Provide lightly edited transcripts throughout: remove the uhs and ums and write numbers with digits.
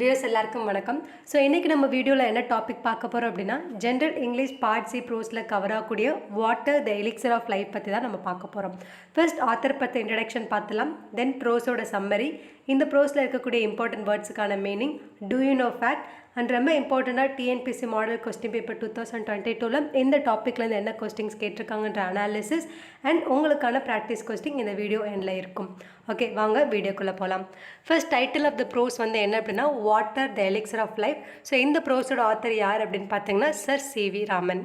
Views எல்லாருக்கும் வணக்கம். So இன்றைக்கி நம்ம வீடியோவில் என்ன டாபிக் பார்க்க போகிறோம் அப்படின்னா ஜென்ரல் இங்கிலீஷ் பார்ட் சி ப்ரோஸில் கவர் ஆகக்கூடிய water the elixir of life பற்றி தான் நம்ம பார்க்க போகிறோம். ஃபர்ஸ்ட் ஆத்தர் பற்றி இன்ட்ரடக்ஷன் பார்த்துலாம், தென் ப்ரோஸோட சம்மரி, இந்த ப்ரோஸில் இருக்கக்கூடிய இம்பார்ட்டன்ட் வேர்ட்ஸுக்கான meaning, do you know fact and ரொம்ப இம்பார்ட்டண்ட்டாக டிஎன்பிஎஸ்சி மாடல் கொஸ்டின் பேப்பர் 2022 இந்த டாப்பிக்லேருந்து என்ன கொஸ்டின்ஸ் கேட்டிருக்காங்கன்ற அனாலிசிஸ் அண்ட் உங்களுக்கான ப்ராக்டிஸ் கொஸ்டின் இந்த வீடியோ எண்டில் இருக்கும். ஓகே, வாங்க வீடியோக்குள்ளே போகலாம். First title of the prose வந்து என்ன அப்படின்னா water the elixir of life. So இந்த ப்ரோஸோட ஆத்தர் யார் அப்படின்னு பார்த்தீங்கன்னா சர் சி.வி. ராமன்.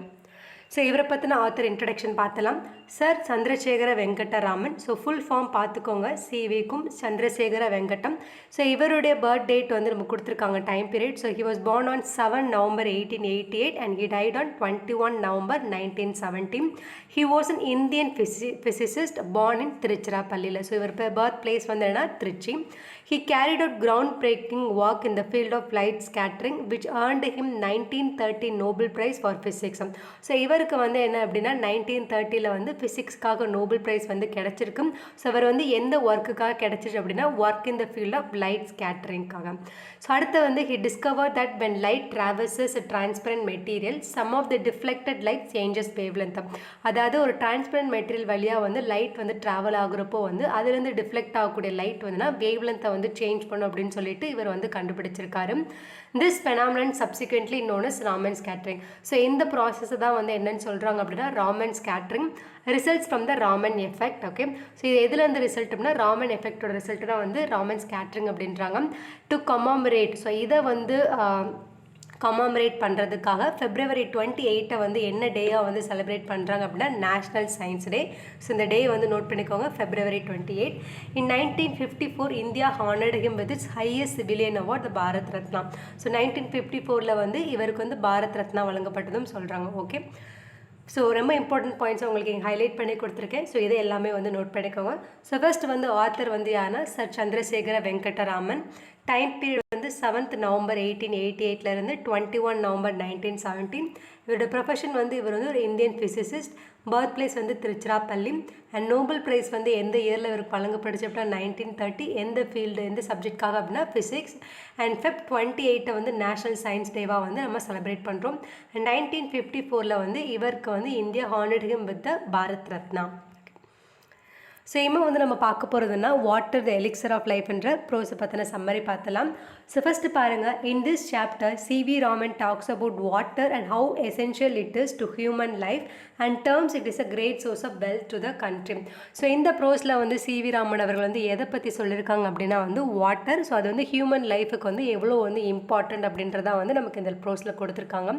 ஸோ இவரை பற்றின ஆத்தர் இன்ட்ரடக்ஷன் பார்த்தலாம். Sir Chandrasekhara Venkata Raman. So full form பார்த்துக்கோங்க, சிவிக்கும் சந்திரசேகர வெங்கடம். ஸோ இவருடைய பர்த் டேட் வந்து நம்ம கொடுத்துருக்காங்க, time period. So he was born on 7 November 1888 and he died on 21 November 1917. He was an Indian physicist born in திருச்சிராப்பள்ளியில். ஸோ இவர் பர்த் பிளேஸ் வந்து என்னன்னா Trichy. He carried out groundbreaking work in the field of light scattering which earned him 1930 Nobel Prize for Physics. So இவருக்கு வந்து என்ன அப்படின்னா 1930 வந்து ஃபிசிக்ஸ்க்காக Nobel prize வந்து கிடச்சிருக்கு. ஸோ அவர் வந்து எந்த ஒர்க்குக்காக கிடச்சிச்சு அப்படின்னா work in the field of light ஸ்கேட்டரிங்காக. ஸோ அடுத்து வந்து he discover that when light travels a transparent material some of the deflected light changes wavelength. அதாவது ஒரு டிரான்ஸ்பரண்ட் மெட்டீரியல் வழியாக வந்து லைட் வந்து ட்ராவல் ஆகுறப்போ வந்து அதுலேருந்து டிஃப்ளெக்ட் ஆகக்கூடிய லைட் வந்துன்னா வேவ் லென்த்தை வந்து சேஞ்ச் பண்ணும் அப்படின்னு சொல்லிட்டு இவர் வந்து கண்டுபிடிச்சிருக்காரு. This phenomenon subsequently known as Raman scattering. So இந்த ப்ராசஸ் தான் வந்து என்னன்னு சொல்கிறாங்க அப்படின்னா Raman scattering results from the Raman effect. Okay, so இது எதுலேருந்து ரிசல்ட் அப்படின்னா ராமன் எஃபெக்டோட ரிசல்ட் தான் வந்து ராமன் ஸ்கேட்டரிங் அப்படின்றாங்க. டு கமாமரேட், ஸோ இதை வந்து கமாமரேட் பண்ணுறதுக்காக February 28 வந்து என்ன டேயாக வந்து செலிப்ரேட் பண்ணுறாங்க அப்படின்னா நேஷ்னல் சயின்ஸ் டே. ஸோ இந்த டே வந்து நோட் பண்ணிக்கோங்க, February 28. In 1954 India honoured him with it's highest civilian award the Bharat Ratna. So 1954 வந்து இவருக்கு வந்து பாரத் ரத்னா வழங்கப்பட்டதும் சொல்கிறாங்க. ஓகே, ஸோ ரொம்ப இம்பார்ட்டன்ட் பாயிண்ட்ஸ் உங்களுக்கு இங்கே ஹைலைட் பண்ணி கொடுத்துருக்கேன். ஸோ இதை எல்லாமே வந்து நோட் பண்ணிக்கோங்க. ஸோ ஃபர்ஸ்ட் வந்து ஆத்தர் வந்து யாருன்னா sir Chandrasekhara Venkataraman. Time period வந்து 7 November 1888 21 November 1917. இவரோட ப்ரொஃபஷன் வந்து இவர் வந்து ஒரு இந்தியன் ஃபிசிசிஸ்ட். பர்த் பிளேஸ் வந்து திருச்சிராப்பள்ளி. அண்ட் நோபல் ப்ரைஸ் வந்து எந்த இயரில் இவருக்கு வழங்கப்படுச்சு அப்படின்னா 1930. எந்த ஃபீல்டு எந்த சப்ஜெக்ட்காக அப்படின்னா ஃபிசிக்ஸ். அண்ட் Feb 28 வந்து நேஷ்னல் சயின்ஸ் டேவாக வந்து நம்ம செலிப்ரேட் பண்ணுறோம். அண்ட் 1954 வந்து இவருக்கு வந்து India honoured him with the Bharat Ratna. So இனிமேல் வந்து நம்ம பார்க்க போகிறதுனா வாட்டர் த எலிக்சர் ஆஃப் லைஃப்ன்ற ப்ரோஸை பற்றின சம்மரி பார்த்தலாம். ஸோ ஃபஸ்ட்டு பாருங்கள், in this chapter C V. Raman talks about water and how essential it is to human life and terms it is a great source of wealth to the country. So இந்த ப்ரோஸில் வந்து CV. Raman அவர்கள் வந்து எதை பற்றி சொல்லியிருக்காங்க அப்படின்னா வந்து வாட்டர். ஸோ அது வந்து ஹியூமன் லைஃபுக்கு வந்து எவ்வளோ வந்து இம்பார்ட்டன்ட் அப்படின்றதான் வந்து நமக்கு இந்த ப்ரோஸில் கொடுத்துருக்காங்க.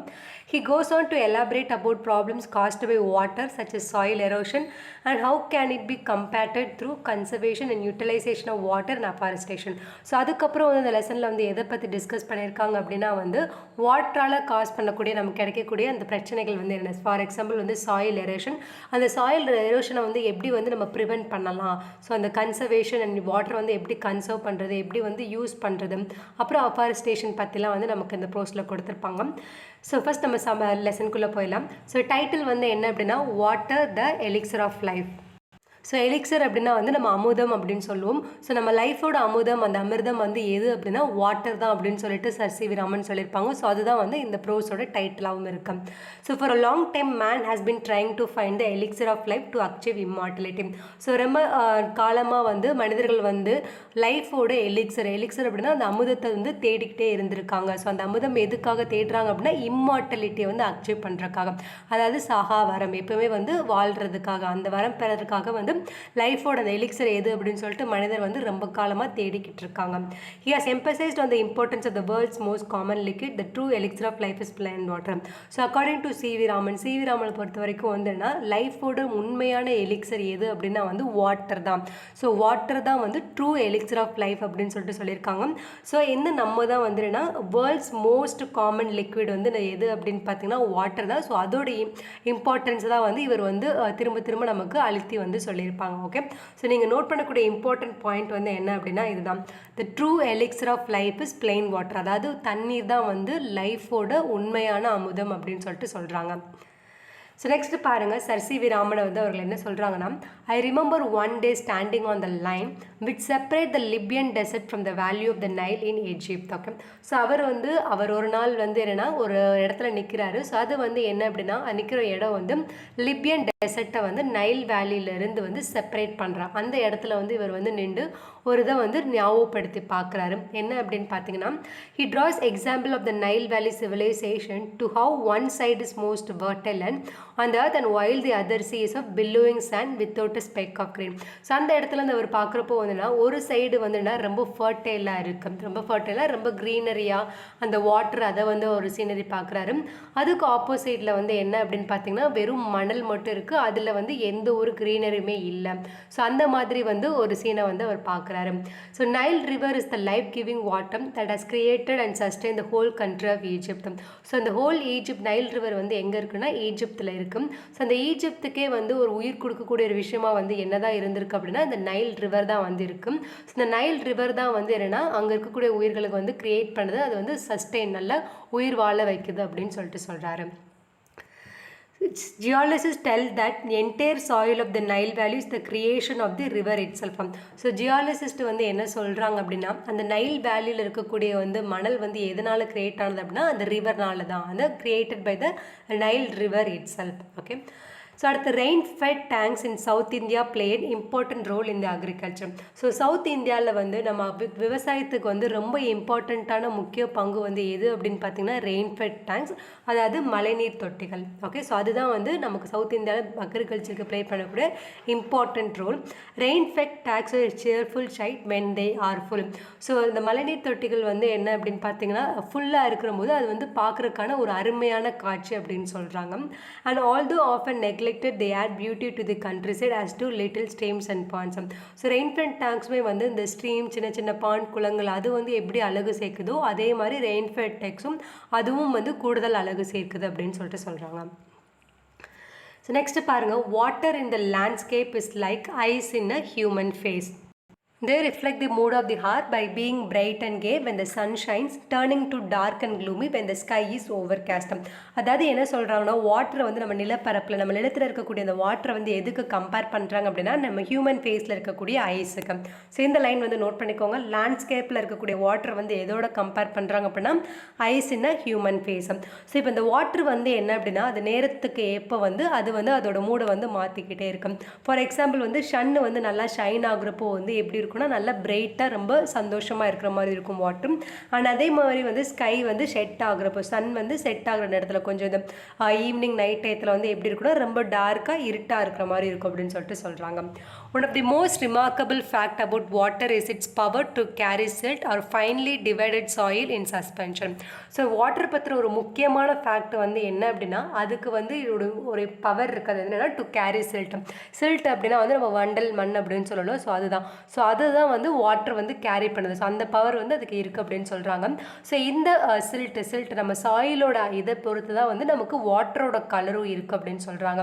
He goes on to elaborate about problems caused by water such as soil erosion and how can it be combated through conservation and utilization of water and afforestation. So அதுக்கப்புறம் வந்து இந்த லெசனில் வந்து எதை பற்றி டிஸ்கஸ் பண்ணியிருக்காங்க அப்படின்னா வந்து வாட்டரால் காஸ் பண்ணக்கூடிய நமக்கு கிடைக்கக்கூடிய அந்த பிரச்சனைகள் வந்து என்ன. ஃபார் எக்ஸாம்பிள் வந்து சாயில் எரோஷன், அந்த சாயில் எரோஷனை வந்து எப்படி வந்து நம்ம ப்ரிவென்ட் பண்ணலாம். ஸோ அந்த கன்சர்வேஷன் அண்ட் வாட்டர் வந்து எப்படி கன்சர்வ் பண்ணுறது, எப்படி வந்து யூஸ் பண்ணுறது, அப்புறம் அஃபாரஸ்டேஷன் பற்றிலாம் வந்து நமக்கு இந்த ப்ரோஸில் கொடுத்துருப்பாங்க. ஸோ ஃபஸ்ட் நம்ம லெசனுக்குள்ளே போயிடலாம். ஸோ டைட்டில் வந்து என்ன அப்படின்னா water the elixir of life. So elixir அப்படின்னா வந்து நம்ம அமுதம் அப்படின்னு சொல்லுவோம். ஸோ நம்ம லைஃபோட அமுதம், அந்த அமிர்தம் வந்து எது அப்படின்னா வாட்டர் தான் அப்படின்னு சொல்லிட்டு சர் சி.வி. ராமன் சொல்லியிருப்பாங்க. ஸோ அதுதான் வந்து இந்த ப்ரோஸோட டைட்டிலாகவும் இருக்கும். So for a long time man has been trying to find the elixir of life to achieve immortality. So ரொம்ப காலமாக வந்து மனிதர்கள் வந்து லைஃபோட எலிக்சர் அப்படின்னா அந்த அமுதத்தை வந்து தேடிக்கிட்டே இருந்திருக்காங்க. ஸோ அந்த அமுதம் எதுக்காக தேடுறாங்க அப்படின்னா இம்மார்டலிட்டியை வந்து அச்சீவ் பண்ணுறதுக்காக, அதாவது சாகா வரம், எப்பவுமே வந்து வாழ்கிறதுக்காக, அந்த வரம் பெறதுக்காக வந்து லைஃபோட அந்த எலிக்சர் எது அப்படின்னு சொல்லிட்டு மனிதர் வந்து ரொம்ப காலமாக தேடிக்கிட்டு இருக்காங்க. He has emphasized on the importance of the world's most common liquid. The true elixir of life is plain water. So according to CV. Raman, CV. ராமனை பொறுத்த வரைக்கும் வந்துன்னா லைஃபோட உண்மையான எலிக்சர் எது அப்படின்னா வந்து வாட்டர் தான். ஸோ வாட்டர் தான் வந்து ட்ரூ எலிக்சர் ஆஃப் லைஃப் அப்படின்னு சொல்லிட்டு சொல்லியிருக்காங்க. ஸோ இந்த நம்ம தான் வந்துன்னா வேர்ல்ட்ஸ் மோஸ்ட் காமன் லிக்விட் வந்து எது அப்படின்னு பார்த்தீங்கன்னா வாட்டர் தான். ஸோ அதோட இம்பார்ட்டன்ஸ் தான் வந்து இவர் வந்து திரும்ப திரும்ப நமக்கு அழுத்தி வந்து சொல்லியிருப்பாங்க. ஓகே, ஸோ நீங்கள் நோட் பண்ணக்கூடிய இம்பார்ட்டன்ட் பாயிண்ட் வந்து என்ன அப்படின்னா இதுதான், the true elixir of life is plain water. அதாவது தண்ணீர் தான் வந்து லைஃபோட உண்மையான அமுதம் அப்படின்னு சொல்லிட்டு சொல்கிறாங்க. ஸோ நெக்ஸ்ட் பாருங்கள், சர் சி.வி. ராமன் வந்து அவர்கள் என்ன சொல்கிறாங்கன்னா, I remember one day standing on the line which separate the Libyan desert from the valley of the Nile in Egypt. Okay, so அவர் ஒரு நாள் வந்து என்னென்னா ஒரு இடத்துல நிற்கிறாரு. ஸோ அது வந்து என்ன அப்படின்னா நிற்கிற இடம் வந்து லிபியன் டெசர்ட்டை வந்து நைல் வேலியிலேருந்து வந்து செப்பரேட் பண்ணுறான். அந்த இடத்துல வந்து இவர் வந்து நின்று ஒரு இதை வந்து ஞாபகப்படுத்தி பார்க்குறாரு. என்ன அப்படின்னு பார்த்தீங்கன்னா, he draws example of the Nile Valley civilization to how one side is most fertile and on the earth and while the other sea is of billowing sand without a speck of green. So அந்த இடத்துல இருந்து அவர் பார்க்குறப்போ வந்துன்னா ஒரு side வந்துன்னா ரொம்ப ஃபர்டைலாக இருக்குது, ரொம்ப ஃபர்டைலாக ரொம்ப க்ரீனரியாக அந்த வாட்டர் அதை வந்து ஒரு சீனரி பார்க்குறாரு. அதுக்கு ஆப்போசிட்டில் வந்து என்ன அப்படின்னு பார்த்தீங்கன்னா வெறும் மணல் மட்டும் இருக்குது, அதில் வந்து எந்த ஒரு க்ரீனரியுமே இல்லை. ஸோ அந்த மாதிரி வந்து ஒரு சீனை வந்து அவர் பார்க்குறாரு. So Nile River is the life-giving water that has created and sustained the whole country of Egypt. So அந்த whole Egypt Nile River வந்து எங்கே இருக்குன்னா ஈஜிப்தில் இருக்கும். ஸோ அந்த ஈஜிப்துக்கே வந்து ஒரு உயிர் கொடுக்கக்கூடிய ஒரு விஷயமா வந்து என்னதான் இருந்திருக்கு அப்படின்னா இந்த நைல் ரிவர் தான் வந்து இருக்கும். ஸோ இந்த நைல் ரிவர் தான் வந்து என்னென்னா அங்கே இருக்கக்கூடிய உயிர்களுக்கு வந்து கிரியேட் பண்ணுது, அது வந்து சஸ்டெயின் நல்லா உயிர் வாழ வைக்குது அப்படின்னு சொல்கிறாரு. Geologists tell that the entire soil of the Nile Valley is the creation of the river itself. So geologist வந்து என்ன சொல்கிறாங்க அப்படின்னா அந்த நைல் வேலியில் இருக்கக்கூடிய வந்து மணல் வந்து எதனால் கிரியேட் ஆனது அப்படின்னா அந்த ரிவர்னால தான், அந்த created by the Nile river itself. Okay, so அடுத்து rainfed tanks in South India play an important role in the agriculture. So South இந்தியாவில் வந்து நம்ம விவசாயத்துக்கு வந்து ரொம்ப இம்பார்ட்டண்ட்டான முக்கிய பங்கு வந்து எது அப்படின்னு பார்த்தீங்கன்னா rainfed tanks, அதாவது மழைநீர் தொட்டிகள். ஓகே, ஸோ அதுதான் வந்து நமக்கு சவுத் இந்தியாவில் அக்ரிகல்ச்சருக்கு ப்ளே பண்ணக்கூடிய important role. rainfed tanks are cheerful sight when they are full. So இந்த மழைநீர் தொட்டிகள் வந்து என்ன அப்படின்னு பார்த்தீங்கன்னா ஃபுல்லாக இருக்கிற போது அது வந்து பார்க்குறதுக்கான ஒரு அருமையான காட்சி அப்படின்னு சொல்கிறாங்க. And although often neglected they add beauty to the countryside as do little streams and ponds. So rainfed tanksமே வந்து இந்த ஸ்ட்ரீம் சின்ன சின்ன பாண்ட் குளங்கள் அது வந்து எப்படி அழகு சேர்க்குதோ அதே மாதிரி rainfed tanksம் அதுவும் வந்து கூடுதல் அழகு சேர்க்குது அப்படின்னு சொல்கிறாங்க. ஸோ நெக்ஸ்ட் பாருங்கள், water in the landscape is like eyes in a human face. They reflect the mood of the heart by being bright and gay when the sun shines, turning to dark and gloomy when the sky is overcast. அதாவது என்ன சொல்கிறாங்கன்னா வாட்டரை வந்து நம்ம நிலப்பரப்பில் நம்ம நிலத்தில் இருக்கக்கூடிய அந்த வாட்டரை வந்து எதுக்கு கம்பேர் பண்ணுறாங்க அப்படின்னா நம்ம ஹியூமன் ஃபேஸில் இருக்கக்கூடிய ஐஸுக்கு. ஸோ இந்த லைன் வந்து நோட் பண்ணிக்கோங்க, லேண்ட்ஸ்கேப்பில் இருக்கக்கூடிய வாட்டரை வந்து எதோட கம்பேர் பண்ணுறாங்க அப்படின்னா eyes in a human face. So இப்போ இந்த வாட்டர் வந்து என்ன அப்படின்னா அது நேரத்துக்கு ஏற்ப வந்து அது வந்து அதோட மூடை வந்து மாற்றிக்கிட்டே இருக்கும். ஃபார் எக்ஸாம்பிள் வந்து சன்னு வந்து நல்லா ஷைன் ஆகுறப்போ வந்து எப்படி இருக்கும், நல்லா பிரைட்டாக ரொம்ப சந்தோஷமாக இருக்கிற மாதிரி இருக்கும் வாட்டர். அண்ட் அதே மாதிரி வந்து ஸ்கை வந்து செட் ஆகுறப்போ சன் வந்து செட் ஆகிற நேரத்தில் கொஞ்சம் இந்த ஈவினிங் நைட் டயத்தில் வந்து எப்படி இருக்குன்னா ரொம்ப டார்க்காக இருட்டாக இருக்கிற மாதிரி இருக்கும் அப்படின்னு சொல்கிறாங்க. One of the most remarkable fact about water is its power to carry silt or finely divided soil in suspension. So water பற்றின ஒரு முக்கியமான ஃபேக்ட் வந்து என்ன அப்படின்னா அதுக்கு வந்து ஒரு பவர் இருக்குது. அது என்னென்னா டு கேரி சில்ட். சில்ட் அப்படின்னா வந்து நம்ம வண்டல் மண் அப்படின்னு சொல்லணும். ஸோ அதுதான் வந்து வாட்டர் வந்து கேரி பண்ணுது. ஸோ அந்த பவர் வந்து அதுக்கு இருக்குது அப்படின்னு சொல்கிறாங்க. ஸோ இந்த சில்ட் நம்ம சாயிலோட இதை பொறுத்து தான் வந்து நமக்கு வாட்டரோட கலரும் இருக்குது அப்படின்னு சொல்கிறாங்க.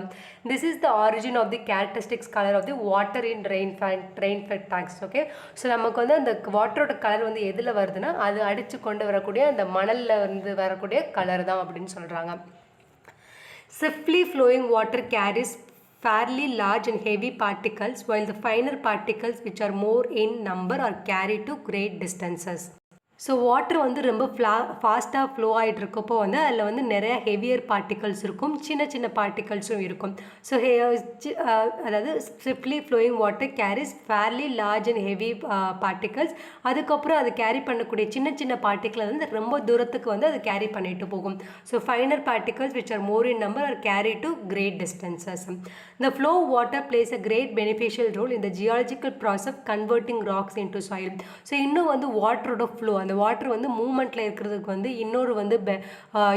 This is the origin of the characteristics colour of the water in rainfed tanks. Okay, so நமக்கு வந்து அந்த வாட்டரோட கலர் வந்து எதில் வருதுன்னா அது அடித்து கொண்டு வரக்கூடிய அந்த மணலில் வந்து வரக்கூடிய கலர் தான் அப்படின்னு சொல்கிறாங்க. Swiftly flowing water carries fairly large and heavy particles, while the finer particles, which are more in number, are carried to great distances. So water வந்து ரொம்ப ஃபாஸ்ட்டாக ஃப்ளோ ஆகிட்டு இருக்கப்போ வந்து அதில் வந்து நிறையா ஹெவியர் பார்ட்டிகல்ஸ் இருக்கும், சின்ன சின்ன பார்ட்டிகல்ஸும் இருக்கும். ஸோ அதாவது swiftly flowing water carries fairly large and heavy particles. அதுக்கப்புறம் அது கேரி பண்ணக்கூடிய சின்ன சின்ன பார்ட்டிகல் வந்து ரொம்ப தூரத்துக்கு வந்து அது கேரி பண்ணிட்டு போகும். So finer particles which are more in number are carry to great distances. The flow of water plays a great beneficial role in the geological process of converting rocks into soil. So இன்னும் வந்து வாட்டரோட flow அந்த water வந்து மூமெண்ட்டில் இருக்கிறதுக்கு வந்து இன்னொரு வந்து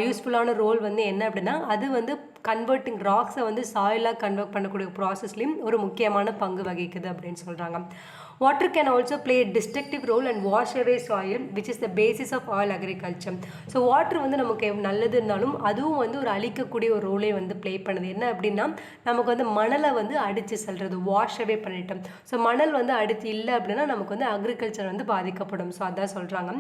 யூஸ்ஃபுல்லான ரோல் வந்து என்ன அப்படின்னா அது வந்து கன்வெர்ட்டிங் ராக்ஸை வந்து சாயிலாக கன்வெர்ட் பண்ணக்கூடிய ப்ராசஸ்லையும் ஒரு முக்கியமான பங்கு வகிக்குது அப்படின்னு சொல்கிறாங்க. Water can also play a destructive role and wash away soil, which is the basis of all agriculture. So water வந்து நமக்கு நல்லது இருந்தாலும் அதுவும் வந்து ஒரு அழிக்கக்கூடிய ஒரு ரோலை வந்து ப்ளே பண்ணுது. என்ன அப்படின்னா நமக்கு வந்து மணலை வந்து அடித்து செல்வது, வாஷ் அவே பண்ணிட்டோம். ஸோ மணல் வந்து அடித்து இல்லை அப்படின்னா நமக்கு வந்து அக்ரிகல்ச்சர் வந்து பாதிக்கப்படும். ஸோ அதான் சொல்கிறாங்க.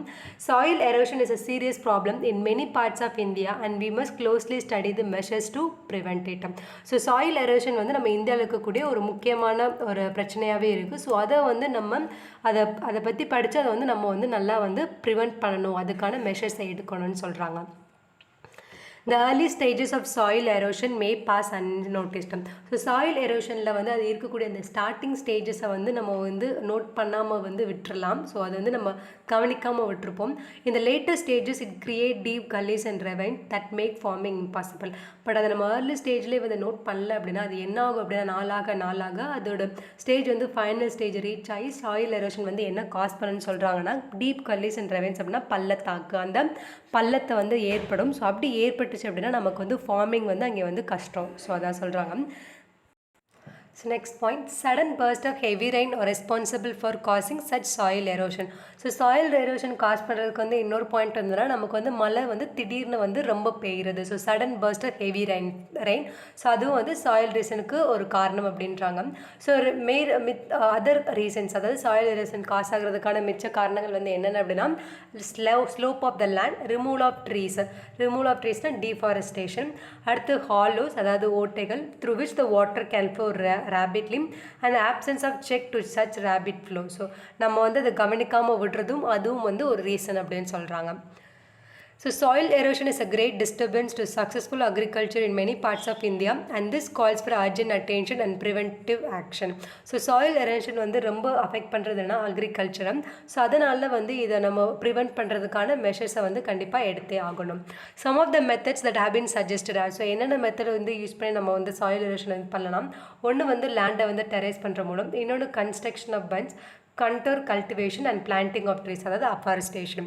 Soil erosion is a serious problem in many parts of India and we must closely study the measures to prevent it. So soil erosion வந்து நம்ம இந்தியாவில் இருக்கக்கூடிய ஒரு முக்கியமான ஒரு பிரச்சனையாகவே இருக்குது. ஸோ அதை வந்து நம்ம அதை பற்றி படித்து அதை வந்து நம்ம வந்து நல்லா வந்து ப்ரிவெண்ட் பண்ணணும், அதுக்கான மெஷர்ஸை எடுக்கணும்னு சொல்கிறாங்க. The early stages of soil erosion may pass unnoticed. So soil எரோஷனில் வந்து அது இருக்கக்கூடிய அந்த ஸ்டார்டிங் ஸ்டேஜஸை வந்து நம்ம வந்து நோட் பண்ணாமல் வந்து விட்டுறலாம். ஸோ அது வந்து நம்ம கவனிக்காமல் விட்டுருப்போம். இந்த latest stages it create deep gullies and ravine that make farming impossible. But அதை நம்ம ஏர்லி ஸ்டேஜ்லேயே வந்து நோட் பண்ணல அப்படின்னா அது என்ன ஆகும் அப்படின்னா நாளாக அதோட ஸ்டேஜ் வந்து ஃபைனல் ஸ்டேஜ் ரீச் ஆகி சாயில் எரோஷன் வந்து என்ன காஸ் பண்ணுன்னு சொல்கிறாங்கன்னா டீப் கல்லிஸ் அண்ட் ரெவைன்ஸ் அப்படின்னா பள்ளத்தாக்கு, அந்த பள்ளத்தை வந்து ஏற்படும். ஸோ அப்படி ஏற்பட்டுச்சு அப்படின்னா நமக்கு வந்து ஃபார்மிங் வந்து அங்கே வந்து கஷ்டம். ஸோ அதான் சொல்கிறாங்க. So next point, sudden burst of heavy rain are responsible for causing such soil erosion. So soil erosion cause பண்ணுறதுக்கு வந்து இன்னொரு பாயிண்ட் இருந்ததுன்னா நமக்கு வந்து மழை வந்து திடீர்னு வந்து ரொம்ப பெய்யுறது. So sudden burst of heavy rain. So அதுவும் வந்து சாயில் எரோஷனுக்கு ஒரு காரணம் அப்படின்றாங்க. ஸோ அதர் ரீசன்ஸ், அதாவது சாயில் எரோஷன் காஸ் ஆகிறதுக்கான மிச்ச காரணங்கள் வந்து என்னென்ன அப்படின்னா slope of the land, removal of ட்ரீஸ்னால் டீஃபாரஸ்டேஷன், அடுத்து ஹாலோஸ் அதாவது ஓட்டைகள் through which the water can flow rapidly and the absence of check to such rapid flow. So நம்ம வந்து அதை கவனிக்காமல் விடுறதும் அதுவும் வந்து ஒரு ரீசன் அப்படின்னு சொல்கிறாங்க. So soil erosion is a great disturbance to successful agriculture in many parts of India and this calls for urgent attention and preventive action. So soil erosion வந்து ரொம்ப அஃபெக்ட் பண்ணுறதுன்னா அக்ரிகல்ச்சரை. ஸோ அதனால் வந்து இதை நம்ம ப்ரிவெண்ட் பண்ணுறதுக்கான மெஷர்ஸை வந்து கண்டிப்பாக எடுத்தே ஆகணும். Some of the methods that have been suggested are, so என்னென்ன மெத்தட் வந்து யூஸ் பண்ணி நம்ம வந்து சாயில் எரோஷன் வந்து பண்ணலாம். ஒன்று வந்து லேண்டை வந்து டெரேஸ் பண்ணுற மூலம், இன்னொன்று construction of bunds, contour cultivation and planting of trees, அதாவது afforestation.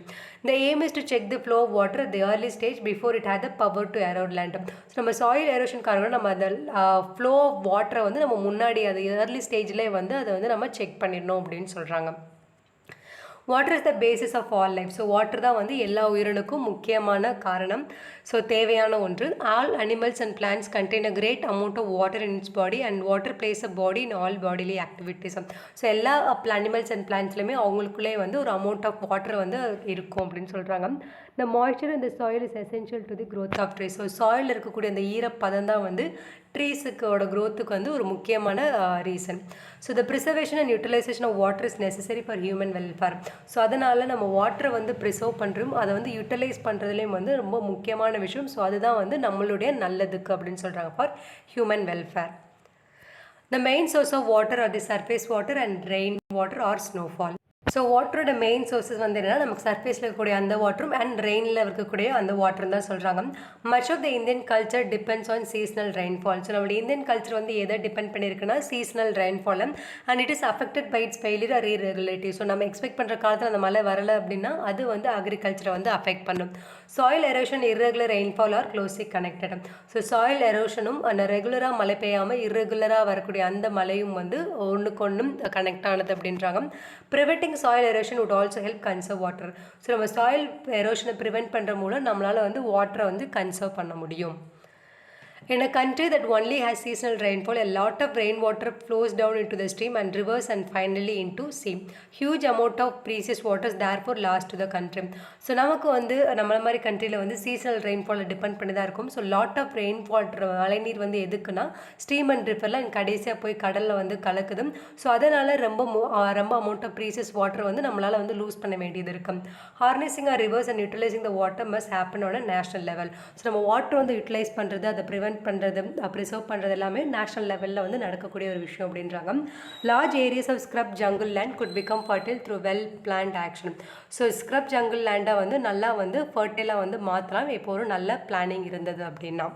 The aim is to check the flow of water at the early stage before it had the power to erode land. So நம்ம soil எரோஷனுக்காக நம்ம அந்த flow of வாட்டரை வந்து நம்ம முன்னாடி அது early ஸ்டேஜ்லேயே வந்து அதை வந்து நம்ம செக் பண்ணிடணும் அப்படின்னு சொல்கிறாங்க. Water is the basis of all life. So water தான் வந்து எல்லா உயிரினுக்கும் முக்கியமான காரணம். ஸோ தேவையான ஒன்று. All animals and plants contain a great amount of water in its body and water plays a body in all bodily activities. So எல்லா animals and பிளான்ஸ்லையுமே அவங்களுக்குள்ளே வந்து ஒரு அமௌண்ட் ஆஃப் வாட்டர் வந்து இருக்கும் அப்படின்னு சொல்கிறாங்க. The moisture in the soil is essential to the growth of trees. So soil இருக்கக்கூடிய அந்த ஈரப்பதம் தான் வந்து ட்ரீஸுக்கோட க்ரோத்துக்கு வந்து ஒரு முக்கியமான reason. So the preservation and utilisation of water is necessary for human welfare. So அதனால் நம்ம வாட்டரை வந்து ப்ரிசர்வ் பண்ணுறோம், அதை வந்து யூட்டிலைஸ் பண்ணுறதுலேயும் வந்து ரொம்ப முக்கியமான விஷயம். ஸோ அதுதான் வந்து நம்மளுடைய நல்லதுக்கு அப்படின்னு சொல்கிறாங்க, for human welfare. The main source of water are the surface water and rainwater or snowfall. So வாட்டரோட மெயின் சோர்ஸஸ் வந்து என்னென்னா நமக்கு சர்ஃபேஸில் இருக்கக்கூடிய அந்த வாட்டரும் அண்ட் ரெயினில் இருக்கக்கூடிய அந்த வாட்டரும் தான் சொல்கிறாங்க. Much of the Indian culture depends on seasonal rainfall. So நம்மளுடைய இந்தியன் கல்ச்சர் வந்து எதை டிபெண்ட் பண்ணியிருக்குன்னா seasonal rainfall and it is affected by its failure or irregularity. So நம்ம எக்ஸ்பெக்ட் பண்ணுற காலத்தில் அந்த மழை வரலை அப்படின்னா அது வந்து அக்ரிகல்ச்சரை வந்து அஃபெக்ட் பண்ணும். Soil erosion irregular rainfall are closely connected. So soil எரோஷனும் அந்த ரெகுலராக மழை பெய்யாமல் irregular வரக்கூடிய அந்த மழையும் வந்து ஒன்றுக்கு ஒன்றும் கனெக்ட் ஆனது அப்படின்றாங்க. Preventing soil erosion would also help conserve water. So நம்ம சாயில் எரோஷனை ப்ரிவெண்ட் பண்ணுற மூலம் நம்மளால் வந்து வாட்டரை வந்து கன்சர்வ் பண்ண முடியும். In a country that only has seasonal rainfall, a lot of rainwater flows down into the stream and rivers and finally into sea. Huge amount of precious water is therefore lost to the country. So நமக்கு வந்து நம்மள மாதிரி கண்ட்ரியில் வந்து seasonal ரெயின்ஃபாலை depend பண்ணி தான் இருக்கும். So lot of rain water மழைநீர் வந்து எதுக்குன்னா ஸ்ட்ரீம் அண்ட் ரிவரில் கடைசியாக போய் கடலில் வந்து கலக்குது. ஸோ அதனால் ரொம்ப அமௌண்ட் ஆஃப் ப்ரீசியஸ் வாட்டர் வந்து நம்மளால் வந்து லூஸ் பண்ண வேண்டியது இருக்கும். Harnessing our rivers and utilising the water must happen on a national level. So நம்ம வாட்டர் வந்து யூட்டிலைஸ் பண்ணுறது, அதை ப்ரிவெண்ட் பண்ணுறது, ப்ரிசர்வ் பண்ணுறது எல்லாமே நேஷனல் லெவலில் வந்து நடக்கக்கூடிய ஒரு விஷயம் அப்படின்றாங்க. Large areas of scrub jungle land could become fertile through well planned action. So scrub jungle லேண்டை வந்து நல்லா வந்து ஃபர்டைலாக வந்து மாற்றலாம் இப்போ ஒரு நல்ல பிளானிங் இருந்தது அப்படின்னா.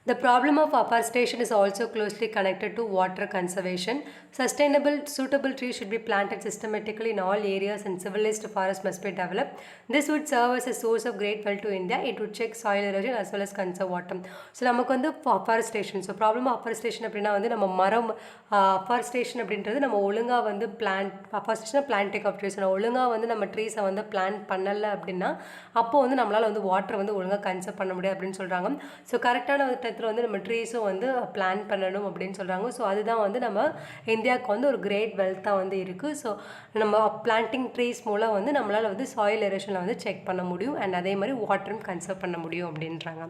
The problem of afforestation is also closely connected to water conservation. Sustainable, suitable trees should be planted systematically in all areas and civilized forests must be developed. This would serve as a source of great wealth to India. It would check soil erosion as well as conserve water. So நமக்கு வந்து afforestation, so problem of afforestation அப்படின்னா வந்து நம்ம மரம் afforestation அப்படின்றது நம்ம ஒழுங்காக வந்து afforestation planting of trees, ஒழுங்காக வந்து நம்ம ட்ரீஸை வந்து பிளான்ட் பண்ணலை அப்படின்னா அப்போது வந்து நம்மளால் வந்து வாட்டரை வந்து ஒழுங்காக கன்சர்வ் பண்ண முடியாது அப்படின்னு சொல்கிறாங்க. ஸோ கரெக்டான வந்து நம்ம ட்ரீஸும் வந்து பிளான் பண்ணணும் அப்படின்னு சொல்கிறாங்க. ஸோ அதுதான் வந்து நம்ம இந்தியாவுக்கு வந்து ஒரு கிரேட் வெல்த்தாக வந்து இருக்குது. ஸோ நம்ம பிளான்டிங் ட்ரீஸ் மூலம் வந்து நம்மளால் வந்து சாயில் எரோஷனில் வந்து செக் பண்ண முடியும் அண்ட் அதே மாதிரி வாட்டரும் கன்சர்வ் பண்ண முடியும் அப்படின்றாங்க.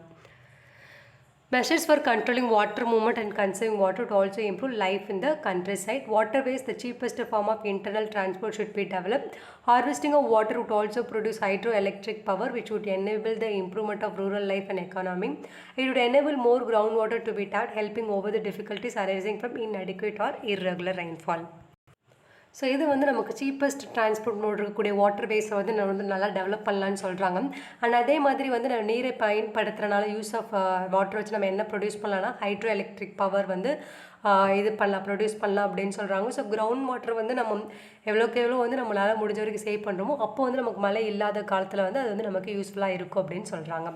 Measures for controlling water movement and conserving water to also improve life in the countryside. Waterways, the cheapest form of internal transport, should be developed. Harvesting of water would also produce hydroelectric power, which would enable the improvement of rural life and economy. It would enable more groundwater to be tapped, helping over the difficulties arising from inadequate or irregular rainfall. So இது வந்து நமக்கு cheapest transport mode இருக்கக்கூடிய வாட்டர்வேஸை வந்து நம்ம வந்து நல்லா develop பண்ணலான்னு சொல்கிறாங்க. அண்ட் அதே மாதிரி வந்து நம்ம நீரை பயன்படுத்துறதுனால யூஸ் ஆஃப் வாட்டர் வச்சு நம்ம என்ன ப்ரொடியூஸ் பண்ணலாம்னா ஹைட்ரோ எலக்ட்ரிக் பவர் வந்து இது பண்ணலாம், ப்ரொடியூஸ் பண்ணலாம் அப்படின்னு சொல்கிறாங்க. ஸோ கிரவுண்ட் வாட்டர் வந்து நம்ம எவ்வளோக்கு எவ்வளோ வந்து நம்மளால் முடிஞ்ச வரைக்கும் சேவ் பண்ணுறோமோ அப்போ வந்து நமக்கு மழை இல்லாத காலத்தில் வந்து அது வந்து நமக்கு யூஸ்ஃபுல்லாக இருக்கும் அப்படின்னு சொல்கிறாங்க.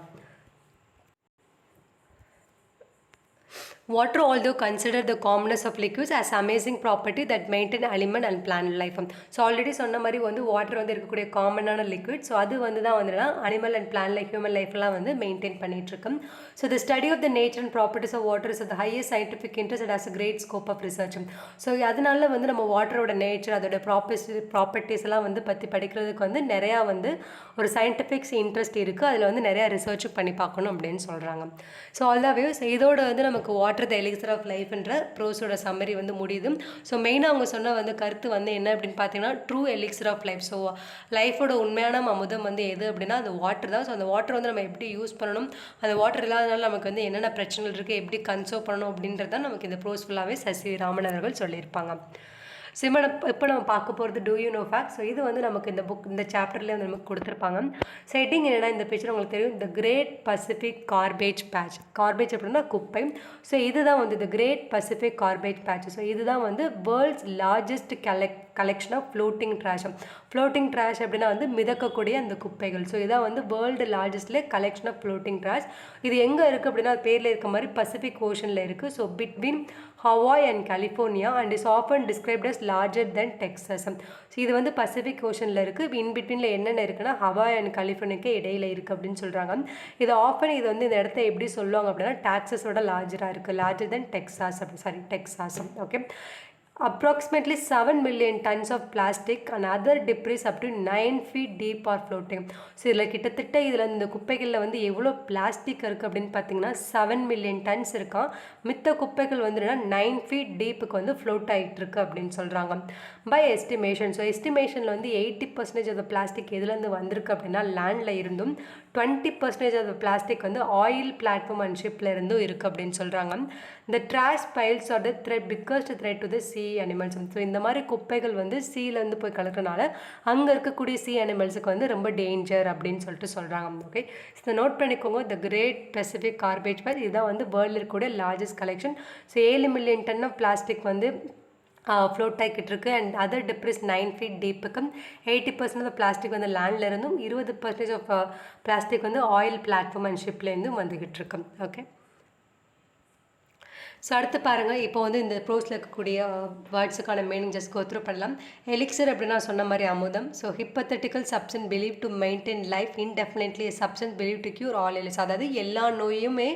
Water, although considered the commonest of liquids, has amazing property that maintain element and plant life. So already சொன்ன மாதிரி வந்து வாட்டர் வந்து இருக்கக்கூடிய காமனான லிக்விட். ஸோ அது வந்து தான் வந்துன்னா animal and plant life, human லைஃப்லாம் வந்து மெயின்டைன் பண்ணிகிட்ருக்கோம். So the study of the nature and properties of water is the highest scientific interest and has a great scope of research. So அதனால வந்து நம்ம வாட்டரோட நேச்சர், அதோட ப்ராப்பர்ட்டிஸ் எல்லாம் வந்து பற்றி படிக்கிறதுக்கு வந்து நிறையா வந்து ஒரு சயின்டிஃபிக்ஸ் இன்ட்ரெஸ்ட் இருக்குது. அதில் வந்து நிறையா ரிசர்ச் பண்ணி பார்க்கணும் அப்படின்னு சொல்கிறாங்க. ஸோ ஆல் த வியூஸ் இதோட வந்து நமக்கு வாட்டர் த எலிக்சர் ஆஃப் லைஃப்ன்ற ப்ரோஸோட சம்மரி வந்து முடியுது. ஸோ மெயினாக அவங்க சொன்ன வந்து கருத்து வந்து என்ன அப்படின்னு பார்த்தீங்கன்னா true elixir of life. So லைஃபோட உண்மையான அமுதம் வந்து எது அப்படின்னா அது வாட்டர் தான். ஸோ அந்த வாட்டர் வந்து நம்ம எப்படி யூஸ் பண்ணணும், அந்த வாட்டர் இல்லாதனால நமக்கு வந்து என்னென்ன பிரச்சனைகள் இருக்குது, எப்படி கன்சர்வ் பண்ணணும் அப்படின்றது தான் நமக்கு இந்த ப்ரோஸ் ஃபுல்லாகவே சசி ராமன் அவர்கள் சொல்லியிருப்பாங்க. ஸோ இப்போ நம்ம பார்க்க போகிறது do you know fact. So இது வந்து நமக்கு இந்த புக் இந்த சாப்டர்லேயே வந்து நமக்கு கொடுத்துருப்பாங்க. ஸோ ஹெட்டிங் என்னென்னா இந்த பிக்சர் உங்களுக்கு தெரியும், the great Pacific garbage patch. Garbage அப்படின்னா குப்பை. ஸோ இதுதான் வந்து the great Pacific garbage patch. So இதுதான் வந்து world's largest collection of floating trash. Floating trash அப்படின்னா வந்து மிதக்கக்கூடிய அந்த குப்பைகள். ஸோ இதான் வந்து வேர்ல்டு லார்ஜஸ்ட்லேயே கலெக்ஷன் ஆஃப் ஃப்ளோட்டிங் ட்ராஷ். இது எங்கே இருக்குது அப்படின்னா பேரில் இருக்க மாதிரி பசிபிக் ஓஷனில் இருக்குது. So between Hawaii and California and is often described as larger than Texas. So இது வந்து பசிபிக் ஓஷனில் இருக்குது. இன் பிட்வீனில் என்னென்ன இருக்குன்னா ஹவாய் அண்ட் கலிஃபோர்னியாக்கு இடையில இருக்குது அப்படின்னு சொல்கிறாங்க. இது ஆஃபன் இது வந்து இந்த இடத்த எப்படி சொல்லுவாங்க அப்படின்னா டாக்ஸஸோட லார்ஜராக இருக்குது, லார்ஜர் தென் டெக்ஸாஸ் அப்படி Texas. Okay. Approximately 7 million tons of plastic and other debris up to 9 feet deep are floating. So இதில் கிட்டத்தட்ட இதில் இந்த குப்பைகளில் வந்து எவ்வளோ பிளாஸ்டிக் இருக்குது அப்படின்னு பார்த்தீங்கன்னா 7 million tons இருக்கான். மித்த குப்பைகள் வந்து 9 feet டீப்புக்கு வந்து ஃப்ளோட் ஆகிட்டு இருக்கு அப்படின்னு சொல்கிறாங்க. By estimation. ஸோ எஸ்டிமேஷனில் வந்து 80% ஆஃப் த பிளாஸ்டிக் எதுலேருந்து வந்திருக்கு அப்படின்னா லேண்டில் இருந்தும் 20% ஆஃப் த பிளாஸ்டிக் வந்து ஆயில் பிளாட்ஃபார்ம் அண்ட் ஷிப்பில் இருந்தும் இருக்குது அப்படின்னு சொல்கிறாங்க. இந்த trash piles are the biggest threat to the sea animals. So இந்த மாதிரி குப்பைகள் வந்து சீலேருந்து போய் கலக்கிறனால அங்கே இருக்கக்கூடிய சி அனிமல்ஸுக்கு வந்து ரொம்ப டேஞ்சர் அப்படின்னு சொல்லிட்டு சொல்கிறாங்க. ஓகே, இதை நோட் பண்ணிக்கோங்க. The great Pacific garbage patch இதுதான் வந்து வேர்ல்டில் இருக்கக்கூடிய largest collection. So 7 million tonnes of plastic வந்து ஃப்ளோட் ஆகிக்கிட்டு இருக்குது. அண்ட் அதர் டிப்ரிஸ் 9 feet டீப்புக்கு 80% ஆஃப் பிளாஸ்டிக் வந்து லேண்டில் இருந்தும் 20% ஆஃப் பிளாஸ்டிக் வந்து ஆயில் பிளாட்ஃபார்ம் அண்ட் ஷிப்லேருந்தும் வந்துக்கிட்டு இருக்கு. ஓகே, ஸோ அடுத்து பாருங்கள். இப்போ வந்து இந்த ப்ரோஸில் இருக்கக்கூடிய வேர்ட்ஸுக்கான மீனிங் ஜஸ்ட் கோத்ரூ பண்ணலாம். எலிக்சர் அப்படின்னா சொன்ன மாதிரி அமுதம். So hypothetical substance believe to maintain life indefinitely substance believe to cure all ills. அதாவது எல்லா நோயுமே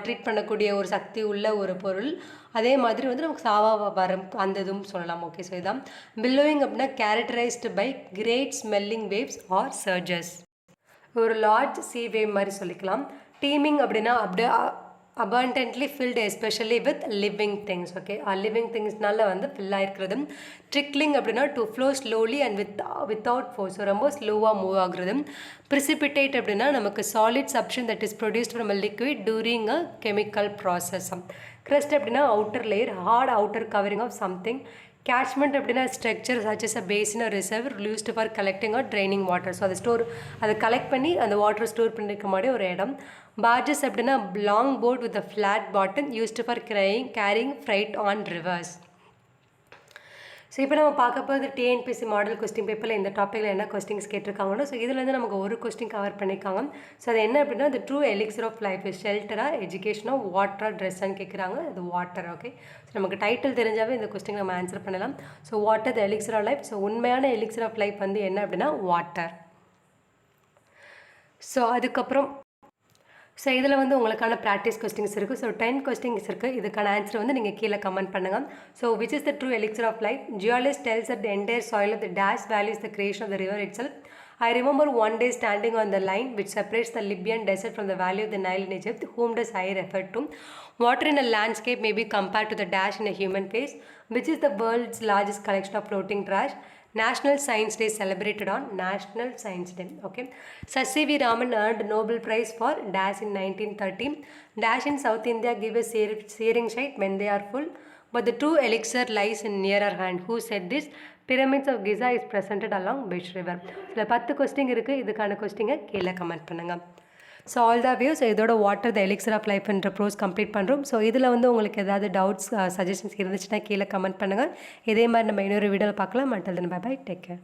ட்ரீட் பண்ணக்கூடிய ஒரு சக்தி உள்ள ஒரு பொருள். அதே மாதிரி வந்து நமக்கு சாவா வரம் அந்த இதுவும் சொல்லலாம். ஓகே, ஸோ இதான் பில்லோயிங் அப்படின்னா characterised by great swelling waves or surges. ஒரு லார்ஜ் சி வேவ் மாதிரி சொல்லிக்கலாம். டீமிங் அப்படின்னா அப்படியே abundantly filled especially with living things. Okay, living திங்ஸ்னால வந்து ஃபில் ஆகிருக்கிறது. ட்ரிக்லிங் அப்படின்னா to flow slowly and without force. ரொம்ப ஸ்லோவாக மூவ் ஆகுறது. ப்ரிசிபிடேட் அப்படின்னா நமக்கு solid substance that is produced from a liquid during a chemical process. Crust அப்படின்னா outer layer, hard outer covering of something. Catchment அப்படின்னா structure such as a basin or reservoir used for collecting or draining water. So அதை collect பண்ணி அந்த water store பண்ணிருக்க மாதிரி ஒரு இடம். Barges அப்படின்னா long boat with a flat bottom used for carrying freight on rivers. So இப்போ நம்ம பார்க்க போகிறது டிஎன்பிஎஸ்சி மாடல் கொஸ்டின் பேப்பரில் இந்த டாப்பிக்கில் என்ன கொஸ்டின்ஸ் கேட்டிருக்காங்கன்னா, ஸோ இதுலேருந்து நமக்கு ஒரு கொஸ்டின் கவர் பண்ணியிருக்காங்க. ஸோ அது என்ன அப்படின்னா the true elixir of life ஷெல்டராக எஜுகேஷனாக வாட்டராக ட்ரெஸ்ஸான்னு கேட்குறாங்க. அது வாட்டர். ஓகே, ஸோ நமக்கு டைட்டில் தெரிஞ்சாவே இந்த கொஸ்டின் நம்ம ஆன்சர் பண்ணலாம். So water the elixir of life. So உண்மையான எலிக்சர் ஆஃப் லைஃப் வந்து என்ன அப்படின்னா வாட்டர். ஸோ அதுக்கப்புறம் ஸோ இதில் வந்து உங்களுக்கான ப்ராக்டிஸ் கொஸ்டின்ஸ் இருக்குது. ஸோ 10 கொஸ்டின்ஸ் இருக்குது. இதுக்கான ஆன்சர் வந்து நீங்கள் கீழே கமெண்ட் பண்ணுங்கள். So which is the true elixir of life? Geologist tells that the entire soil of the dash value is the creation of the river itself. I remember one day standing on the line which separates the Libyan desert from the valley of the Nile in Egypt, whom does I refer to? Water in a landscape may be compared to the dash in a human face, which is the world's largest collection of floating trash. National Science Day celebrated on National Science Day. Okay. Sir C.V. Raman earned Nobel Prize for dash in 1930. Dash in South India give a searing shade when they are full, but the true elixir lies in nearer hand. Who said this? Pyramids of Giza is presented along which river? இதில் 10 question இருக்குது. இதுக்கான கொஸ்டினை கீழே comment பண்ணுங்கள். So all the views இதோட water the elixir of லைஃப்ன்ற prose complete பண்ணுறோம். So இதில் வந்து உங்களுக்கு ஏதாவது டவுட்ஸ் சஜஷன்ஸ் இருந்துச்சுன்னா கீழே கமெண்ட் பண்ணுங்கள். இதே மாதிரி நம்ம இன்னொரு வீடியோவில் பார்க்கலாம். Until then bye bye, take care.